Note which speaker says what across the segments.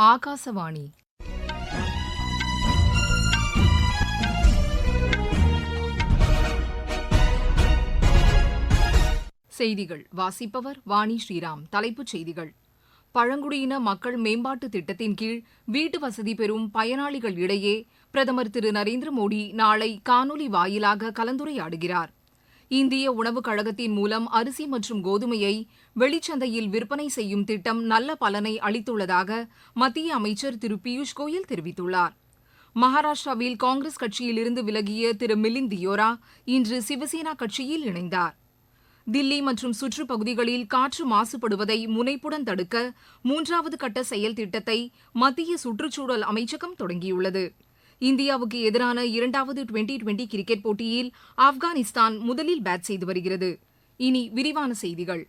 Speaker 1: ஆகாசவாணி. செய்திகள் வாசிப்பவர் வாணி ஸ்ரீராம். தலைப்புச் செய்திகள்: பழங்குடியின மக்கள் மேம்பாட்டு திட்டத்தின் கீழ் வீட்டு வசதி பெறும் பயனாளிகள் இடையே பிரதமர் திரு நரேந்திர மோடி நாளை காணொலி வாயிலாக கலந்துரையாடுகிறார். இந்திய உணவுக் கழகத்தின் மூலம் அரிசி மற்றும் கோதுமையை வெளிச்சந்தையில் விற்பனை செய்யும் திட்டம் நல்ல பலனை அளித்துள்ளதாக மத்திய அமைச்சர் திரு பியூஷ் கோயல் தெரிவித்துள்ளார். மகாராஷ்டிராவில் காங்கிரஸ் கட்சியிலிருந்து விலகிய திரு மிலிந்த் தியோரா இன்று சிவசேனா கட்சியில் இணைந்தார். தில்லி மற்றும் சுற்றுப்பகுதிகளில் காற்று மாசுபடுவதை முனைப்புடன் தடுக்க 3வது கட்ட செயல் திட்டத்தை மத்திய சுற்றுச்சூழல் அமைச்சகம் தொடங்கியுள்ளது. இந்தியாவுக்கு எதிரான 2வது டுவெண்டி கிரிக்கெட் போட்டியில் ஆப்கானிஸ்தான் முதலில் பேட் செய்து வருகிறது. இனி விரிவான செய்திகள்.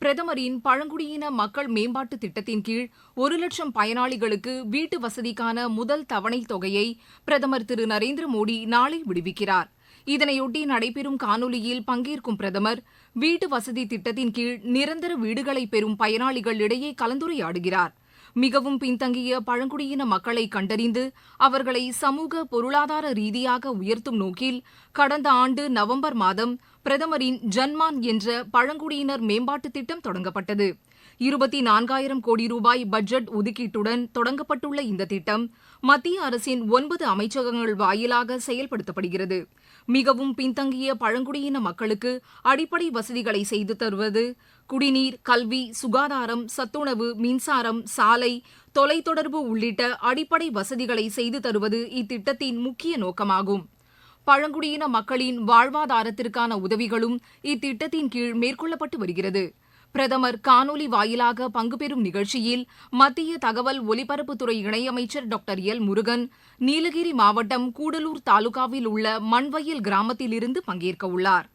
Speaker 1: பிரதமரின் பழங்குடியின மக்கள் மேம்பாட்டு திட்டத்தின் கீழ் 1,00,000 பயனாளிகளுக்கு வீட்டு வசதிக்கான முதல் தவணைத் தொகையை பிரதமர் திரு நரேந்திர மோடி நாளை விடுவிக்கிறார். இதனையொட்டி நடைபெறும் காணொலியில் பங்கேற்கும் பிரதமர் வீட்டு வசதி திட்டத்தின் கீழ் நிரந்தர வீடுகளை பெறும் பயனாளிகள் இடையே கலந்துரையாடுகிறார். மிகவும் பின்தங்கிய பழங்குடியின மக்களை கண்டறிந்து அவர்களை சமூக பொருளாதார ரீதியாக உயர்த்தும் நோக்கில் கடந்த ஆண்டு நவம்பர் மாதம் பிரதமரின் ஜன்மான் என்ற பழங்குடியினர் மேம்பாட்டு திட்டம் தொடங்கப்பட்டது. 24,000 கோடி ரூபாய் பட்ஜெட் ஒதுக்கீட்டுடன் தொடங்கப்பட்டுள்ள இந்த திட்டம் மத்திய அரசின் 9 அமைச்சகங்கள் வாயிலாக செயல்படுத்தப்படுகிறது. மிகவும் பின்தங்கிய பழங்குடியின மக்களுக்கு அடிப்படை வசதிகளை செய்து தருவது, குடிநீர், கல்வி, சுகாதாரம், சத்துணவு, மின்சாரம், சாலை, தொலைத்தொடர்பு உள்ளிட்ட அடிப்படை வசதிகளை செய்து தருவது இத்திட்டத்தின் முக்கிய நோக்கமாகும். பழங்குடியின மக்களின் வாழ்வாதாரத்திற்கான உதவிகளும் இத்திட்டத்தின் கீழ் மேற்கொள்ளப்பட்டு வருகிறது. பிரதமர் காணொலி வாயிலாக பங்குபெறும் நிகழ்ச்சியில் மத்திய தகவல் ஒலிபரப்புத்துறை இணையமைச்சர் டாக்டர் எல் முருகன் நீலகிரி மாவட்டம் கூடலூர் தாலுகாவில் உள்ள மண்வயல் கிராமத்திலிருந்து பங்கேற்க உள்ளார்.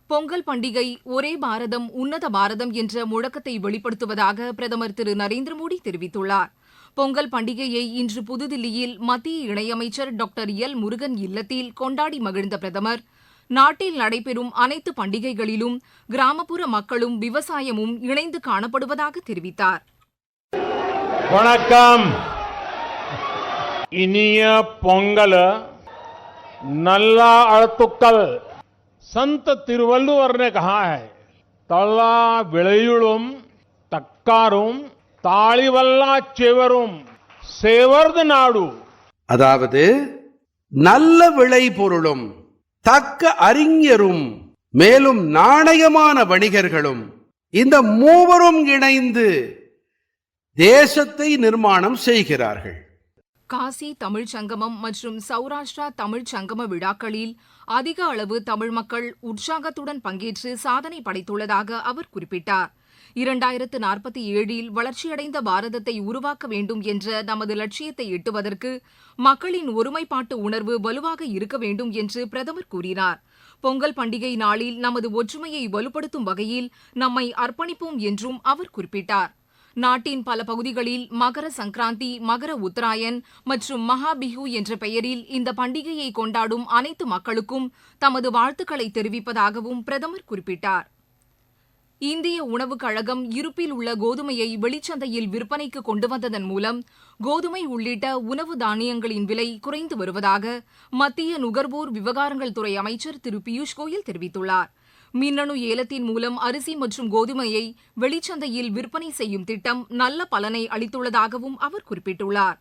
Speaker 1: பொங்கல் பண்டிகை ஒரே பாரதம் உன்னத பாரதம் என்ற முழக்கத்தை வெளிப்படுத்துவதாக பிரதமர் திரு நரேந்திர மோடி தெரிவித்துள்ளார். பொங்கல் பண்டிகையை இன்று புதுதில்லியில் மத்திய இணையமைச்சர் டாக்டர் எல் முருகன் இல்லத்தில் கொண்டாடி மகிழ்ந்த பிரதமர் நாட்டில் நடைபெறும் அனைத்து பண்டிகைகளிலும் கிராமப்புற மக்களும் விவசாயமும் இணைந்து காணப்படுவதாக தெரிவித்தார்.
Speaker 2: வணக்கம். இனிய பொங்கல் நல்லாழ்த்துக்கள். संत तिरुवल्लुवर ने कहा है, तल्ला विळयुळुम तक्कारुम ताळिवल्ला चेवरुम சேவர்து நாடு.
Speaker 3: அதாவது நல்ல விளைபொருளும் தக்க அறிஞரும் மேலும் நாணயமான வணிகர்களும் இந்த மூவரும் இணைந்து தேசத்தை நிர்மாணம் செய்கிறார்கள்.
Speaker 1: காசி தமிழ்ச் சங்கமம் மற்றும் சௌராஷ்டிரா தமிழ்ச் சங்கம விழாக்களில் அதிக அளவு தமிழ் மக்கள் உற்சாகத்துடன் பங்கேற்று சாதனை படைத்துள்ளதாக அவர் குறிப்பிட்டார். 2047 வளர்ச்சியடைந்த பாரதத்தை உருவாக்க வேண்டும் என்ற நமது லட்சியத்தை எட்டுவதற்கு மக்களின் ஒருமைப்பாட்டு உணர்வு வலுவாக இருக்க வேண்டும் என்று பிரதமர் கூறினார். பொங்கல் பண்டிகை நாளில் நமது ஒற்றுமையை வலுப்படுத்தும் வகையில் நம்மை அர்ப்பணிப்போம் என்றும் அவர் குறிப்பிட்டார். நாட்டின் பல பகுதிகளில் மகர சங்கராந்தி, மகர உத்தராயன் மற்றும் மகாபிஹு என்ற பெயரில் இந்த பண்டிகையை கொண்டாடும் அனைத்து மக்களுக்கும் தமது வாழ்த்துக்களை தெரிவிப்பதாகவும் பிரதமர் குறிப்பிட்டார். இந்திய உணவுக் கழகம் இருப்பில் உள்ள கோதுமையை வெளிச்சந்தையில் விற்பனைக்கு கொண்டு வந்ததன் மூலம் கோதுமை உள்ளிட்ட உணவு தானியங்களின் விலை குறைந்து வருவதாக மத்திய நுகர்வோர் விவகாரங்கள் துறை அமைச்சர் திரு பியூஷ் கோயல் தெரிவித்துள்ளார். மின்னணு ஏலத்தின் மூலம் அரிசி மற்றும் கோதுமையை வெளிச்சந்தையில் விற்பனை செய்யும் திட்டம் நல்ல பலனை அளித்துள்ளதாகவும் அவர் குறிப்பிட்டுள்ளார்.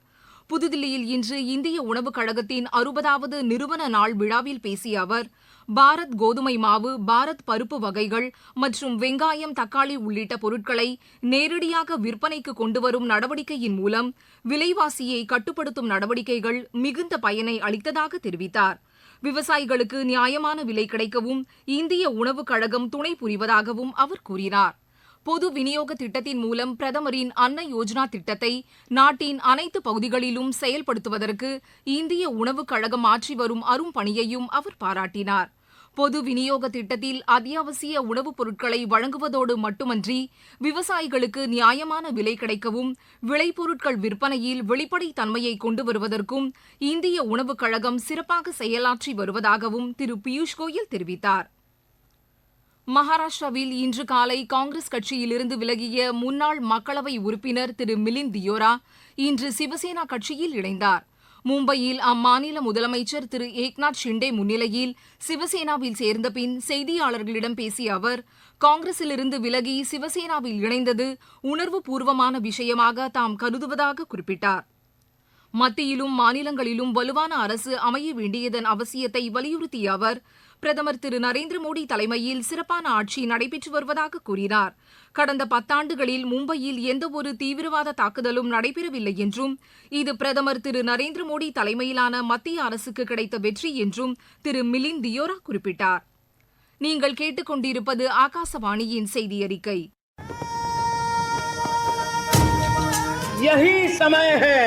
Speaker 1: புதுதில்லியில் இன்று இந்திய உணவுக் கழகத்தின் 60வது நிறுவன நாள் விழாவில் பேசிய அவர், பாரத் கோதுமை மாவு, பாரத் பருப்பு வகைகள் மற்றும் வெங்காயம், தக்காளி உள்ளிட்ட பொருட்களை நேரடியாக விற்பனைக்கு கொண்டுவரும் நடவடிக்கையின் மூலம் விலைவாசியை கட்டுப்படுத்தும் நடவடிக்கைகள் மிகுந்த பயனை அளித்ததாக தெரிவித்தார். விவசாயிகளுக்கு நியாயமான விலை கிடைக்கவும் இந்திய உணவுக் கழகம் துணை புரிவதாகவும் அவர் கூறினார். பொது விநியோக திட்டத்தின் மூலம் பிரதமரின் அன்ன யோஜனா திட்டத்தை நாட்டின் அனைத்து பகுதிகளிலும் செயல்படுத்துவதற்கு இந்திய உணவுக் கழகம் ஆற்றி வரும் அரும் பணியையும் அவர் பாராட்டினார். பொது விநியோக திட்டத்தில் அத்தியாவசிய உணவுப் பொருட்களை வழங்குவதோடு மட்டுமன்றி விவசாயிகளுக்கு நியாயமான விலை கிடைக்கவும் விளைபொருட்கள் விற்பனையில் வெளிப்படைத் தன்மையை கொண்டு வருவதற்கும் இந்திய உணவுக் கழகம் சிறப்பாக செயலாற்றி வருவதாகவும் திரு பியூஷ் கோயல் தெரிவித்தார். மகாராஷ்டிராவில் இன்று காலை காங்கிரஸ் கட்சியிலிருந்து விலகிய முன்னாள் மக்களவை உறுப்பினர் திரு மிலிந்த் தியோரா இன்று சிவசேனா கட்சியில் இணைந்தார். மும்பையில் அம்மாநில முதலமைச்சர் திரு ஏக்நாத் ஷிண்டே முன்னிலையில் சிவசேனாவில் சேர்ந்த பின் செய்தியாளர்களிடம் பேசிய அவர், காங்கிரசிலிருந்து விலகி சிவசேனாவில் இணைந்தது உணர்வுபூர்வமான விஷயமாக தாம் கருதுவதாக குறிப்பிட்டார். மத்தியிலும் மாநிலங்களிலும் வலுவான அரசு அமைய வேண்டியதன் அவசியத்தை வலியுறுத்திய அவர், பிரதமர் திரு நரேந்திர மோடி தலைமையில் சிறப்பான ஆட்சி நடைபெற்று வருவதாக கூறினார். கடந்த 10 ஆண்டுகளில் மும்பையில் எந்தவொரு தீவிரவாத தாக்குதலும் நடைபெறவில்லை என்றும், இது பிரதமர் திரு நரேந்திர மோடி தலைமையிலான மத்திய அரசுக்கு கிடைத்த வெற்றி என்றும் திரு மிலிந்த் தியோரா குறிப்பிட்டார். நீங்கள் கேட்டுக்கொண்டிருப்பது ஆகாசவாணியின் செய்தி அறிக்கை.
Speaker 2: यही समय है,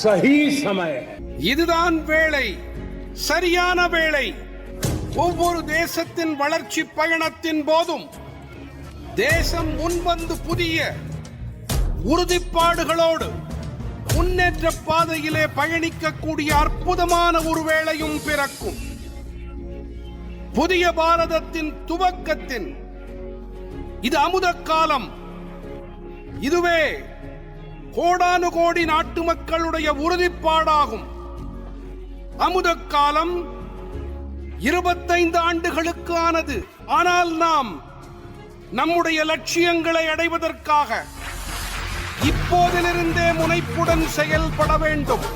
Speaker 2: सही समय.
Speaker 3: இதுதான் வேளை, சரியான வேளை. ஒவ்வொரு தேசத்தின் வளர்ச்சி பயணத்தின் போதும் தேசம் முன்வந்து புதிய உறுதிப்பாடுகளோடு முன்னேற்ற பாதையிலே பயணிக்கக்கூடிய அற்புதமான ஒரு வேளையும் பிறக்கும். புதிய பாரதத்தின் துவக்கத்தின் இது அமுத காலம். இதுவே கோடானு கோடி நாட்டு மக்களுடைய உறுதிப்பாடாகும். அமுத காலம் 25 ஆண்டுகளுக்கு ஆனது. ஆனால் நாம் நம்முடைய லட்சியங்களை அடைவதற்காக இப்போதிலிருந்தே முனைப்புடன் செயல்பட வேண்டும்.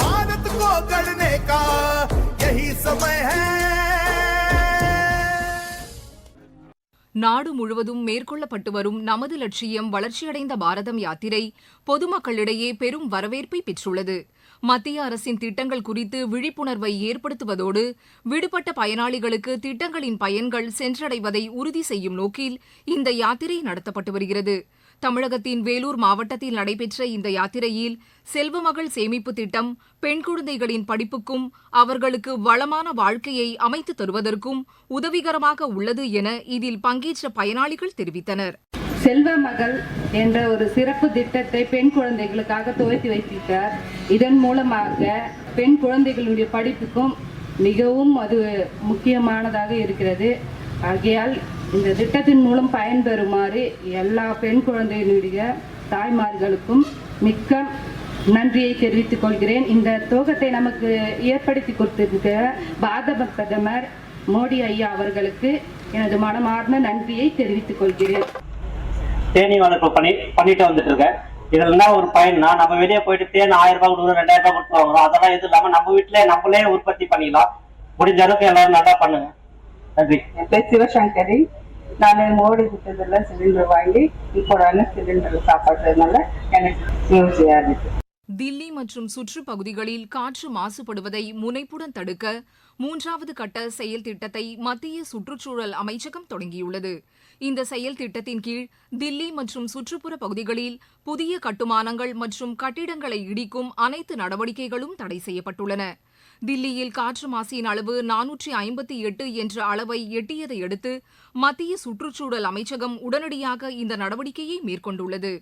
Speaker 4: भारत को गढ़ने का यही समय है.
Speaker 1: நாடு முழுவதும் மேற்கொள்ளப்பட்டு வரும் நமது லட்சியம் வளர்ச்சியடைந்த பாரதம் யாத்திரை பொதுமக்களிடையே பெரும் வரவேற்பை பெற்றுள்ளது. மத்திய அரசின் திட்டங்கள் குறித்து விழிப்புணர்வை ஏற்படுத்துவதோடு விடுபட்ட பயனாளிகளுக்கு திட்டங்களின் பயன்கள் சென்றடைவதை உறுதி செய்யும் நோக்கில் இந்த யாத்திரை நடத்தப்பட்டு வருகிறது. தமிழகத்தின் வேலூர் மாவட்டத்தில் நடைபெற்ற இந்த யாத்திரையில் செல்வமகள் சேமிப்பு திட்டம் பெண் குழந்தைகளின் படிப்புக்கும் அவர்களுக்கு வளமான வாழ்க்கையை அமைத்து தருவதற்கும் உதவிகரமாக உள்ளது என இதில் பங்கேற்ற பயனாளிகள் தெரிவித்தனர்.
Speaker 5: செல்வ மகள் என்ற ஒரு சிறப்பு திட்டத்தை பெண் குழந்தைகளுக்காக துவக்கி வைத்திருக்கிறார். இதன் மூலமாக பெண் குழந்தைகளுடைய படிப்புக்கும் மிகவும் அது முக்கியமானதாக இருக்கிறது. ஆகையால் இந்த திட்டத்தின் மூலம் பயன்பெறுமாறு எல்லா பெண் குழந்தைகளுடைய தாய்மார்களுக்கும் மிக்க நன்றியை தெரிவித்துக் கொள்கிறேன். இந்த துவக்கத்தை நமக்கு ஏற்படுத்தி கொடுத்திருக்கிற பாரத பிரதமர் மோடி ஐயா அவர்களுக்கு எனது மனமார்ந்த நன்றியை தெரிவித்துக் கொள்கிறேன்.
Speaker 6: தேனீ வளர்ப்பு பண்ணிட்டு வந்துட்டு இருக்கேன். இதுல என்ன ஒரு பயன்னா, நம்ம வெளியே போயிட்டு தேன் 1000 ரூபாய் கொடுக்குறோம், 2000 ரூபாய் கொடுத்து வாங்குறோம். அதெல்லாம் எதுவும் இல்லாம நம்ம வீட்டுல நம்மளே உற்பத்தி பண்ணிக்கலாம். முடிஞ்ச அளவுக்கு எல்லாரும் நல்லா பண்ணுங்க. நன்றி.
Speaker 7: என் பேர் சிவசங்கரி. நான் மோடி திட்டத்துல சிலிண்டர் வாங்கி இப்போ சிலிண்டர் சாப்பிட்றதுனால எனக்கு யூஸியா இருக்கு.
Speaker 1: தில்லி மற்றும் சுற்றுப்பகுதிகளில் காற்று மாசுபடுவதை முனைப்புடன் தடுக்க 3வது கட்ட செயல் திட்டத்தை மத்திய சுற்றுச்சூழல் அமைச்சகம் தொடங்கியுள்ளது. இந்த செயல் திட்டத்தின் கீழ் தில்லி மற்றும் சுற்றுப்புற பகுதிகளில் புதிய கட்டுமானங்கள் மற்றும் கட்டிடங்களை இடிக்கும் அனைத்து நடவடிக்கைகளும் தடை செய்யப்பட்டுள்ளன. தில்லியில் காற்று மாசின் அளவு 458 என்ற அளவை எட்டியதை அடுத்து மத்திய சுற்றுச்சூழல் அமைச்சகம் உடனடியாக இந்த நடவடிக்கையை மேற்கொண்டுள்ளது.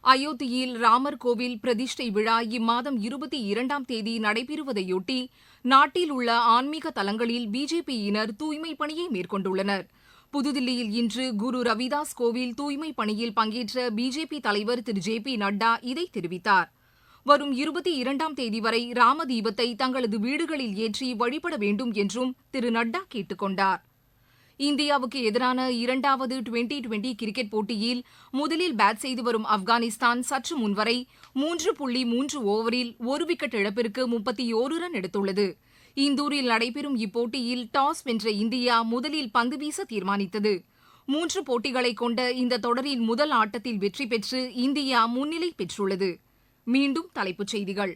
Speaker 1: அயோத்தியில் ராமர் கோவில் பிரதிஷ்டை விழா இம்மாதம் 22ஆம் தேதி நடைபெறுவதையொட்டி நாட்டில் உள்ள ஆன்மீக தலங்களில் பிஜேபியினர் தூய்மை பணியை மேற்கொண்டுள்ளனர். புதுதில்லியில் இன்று குரு ரவிதாஸ் கோவில் தூய்மை பணியில் பங்கேற்ற பிஜேபி தலைவர் திரு ஜே.பி. நட்டா இதை தெரிவித்தார். வரும் 22ஆம் தேதி வரை ராம தீபத்தை தங்களது வீடுகளில் ஏற்றி வழிபட வேண்டும் என்றும் திரு நட்டா கேட்டுக் கொண்டார். இந்தியாவுக்கு எதிரான 2வது டுவெண்டி கிரிக்கெட் போட்டியில் முதலில் பேட் செய்து வரும் ஆப்கானிஸ்தான் சற்று முன்வரை 3.3 ஓவரில் 1 விக்கெட் இழப்பிற்கு 31 ரன் எடுத்துள்ளது. இந்தூரில் நடைபெறும் இப்போட்டியில் டாஸ் வென்ற இந்தியா முதலில் பந்து வீச தீர்மானித்தது. 3 போட்டிகளை கொண்ட இந்த தொடரின் முதல் ஆட்டத்தில் வெற்றி பெற்று இந்தியா முன்னிலை பெற்றுள்ளது. மீண்டும் தலைப்புச் செய்திகள்.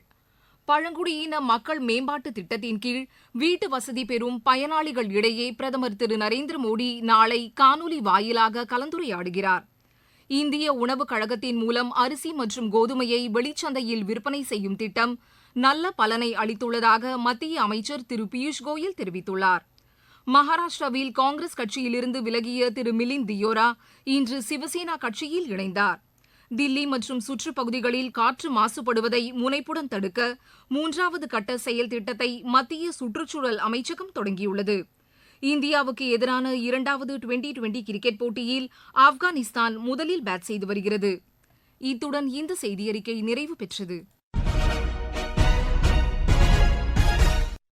Speaker 1: பழங்குடியின மக்கள் மேம்பாட்டு திட்டத்தின் கீழ் வீட்டு வசதி பெறும் பயனாளிகள் இடையே பிரதமர் திரு நரேந்திர மோடி நாளை காணொலி வாயிலாக கலந்துரையாடுகிறார். இந்திய உணவுக் கழகத்தின் மூலம் அரிசி மற்றும் கோதுமையை வெளிச்சந்தையில் விற்பனை செய்யும் திட்டம் நல்ல பலனை அளித்துள்ளதாக மத்திய அமைச்சர் திரு பியூஷ் கோயல் தெரிவித்துள்ளார். மகாராஷ்டிராவில் காங்கிரஸ் கட்சியிலிருந்து விலகிய திரு மிலிந்த் தியோரா இன்று சிவசேனா கட்சியில் இணைந்தார். தில்லி மற்றும் சுற்றுப்பகுதிகளில் காற்று மாசுபடுவதை முனைப்புடன் தடுக்க 3வது கட்ட செயல் திட்டத்தை மத்திய சுற்றுச்சூழல் அமைச்சகம் தொடங்கியுள்ளது. இந்தியாவுக்கு எதிரான 2வது டுவெண்டி கிரிக்கெட் போட்டியில் ஆப்கானிஸ்தான் முதலில் பேட் செய்து வருகிறது. இத்துடன் இந்த செய்தியறிக்கை நிறைவு பெற்றது.